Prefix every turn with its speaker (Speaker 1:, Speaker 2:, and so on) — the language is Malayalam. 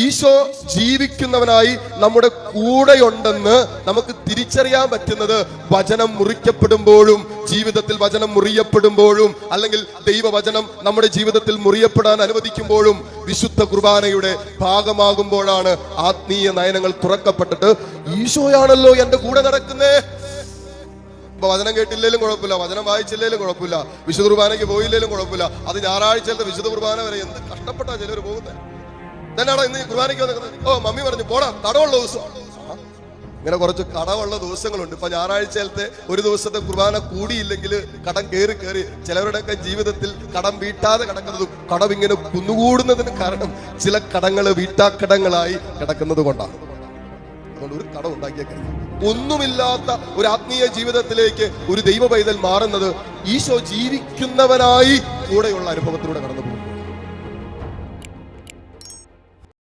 Speaker 1: ഈശോ ജീവിക്കുന്നവനായി നമ്മുടെ കൂടെയുണ്ടെന്ന് നമുക്ക് തിരിച്ചറിയാൻ പറ്റുന്നത് വചനം മുറിക്കപ്പെടുമ്പോഴും, ജീവിതത്തിൽ വചനം മുറിയപ്പെടുമ്പോഴും, അല്ലെങ്കിൽ ദൈവവചനം നമ്മുടെ ജീവിതത്തിൽ മുറിയപ്പെടാൻ അനുവദിക്കുമ്പോഴും, വിശുദ്ധ കുർബാനയുടെ ഭാഗമാകുമ്പോഴാണ് ആത്മീയ നയനങ്ങൾ തുറക്കപ്പെട്ടിട്ട് ഈശോയാണല്ലോ എന്റെ കൂടെ നടക്കുന്നേ. ഇപ്പൊ വചനം കേട്ടില്ലേലും കുഴപ്പമില്ല, വചനം വായിച്ചില്ലേലും കുഴപ്പമില്ല, വിശുദ്ധ കുർബാനയ്ക്ക് പോയില്ലേലും കുഴപ്പമില്ല, അത് ഞായറാഴ്ചത്തെ വിശുദ്ധ കുർബാന വരെ എന്ത് കഷ്ടപ്പെട്ടാ ചിലർ പോകുന്നത്. തന്നെയാണോ ഇന്ന് കുർബാനയ്ക്ക് വന്നിരുന്നത്? ഓ മമ്മി പറഞ്ഞു പോടാ, കടമുള്ള ദിവസം. ഇങ്ങനെ കുറച്ച് കടമുള്ള ദിവസങ്ങളുണ്ട്. ഇപ്പൊ ഞായറാഴ്ചത്തെ ഒരു ദിവസത്തെ കുർബാന കൂടിയില്ലെങ്കിൽ കടം കയറി ചിലവരുടെയൊക്കെ ജീവിതത്തിൽ കടം വീട്ടാതെ കിടക്കുന്നതും കടം ഇങ്ങനെ കുന്നുകൂടുന്നതിന് കാരണം ചില കടങ്ങൾ വീട്ടാക്കടങ്ങളായി കിടക്കുന്നത് കൊണ്ടാണ്. അതുകൊണ്ട് ഒരു കടം ഉണ്ടാക്കിയേക്കരുത്. ഒന്നുമില്ലാത്ത ഒരു ആത്മീയ ജീവിതത്തിലേക്ക് ഒരു ദൈവ പൈതൽ മാറുന്നത് ഈശോ ജീവിക്കുന്നവനായി കൂടെയുള്ള അനുഭവത്തിലൂടെ കടന്നു പോകും.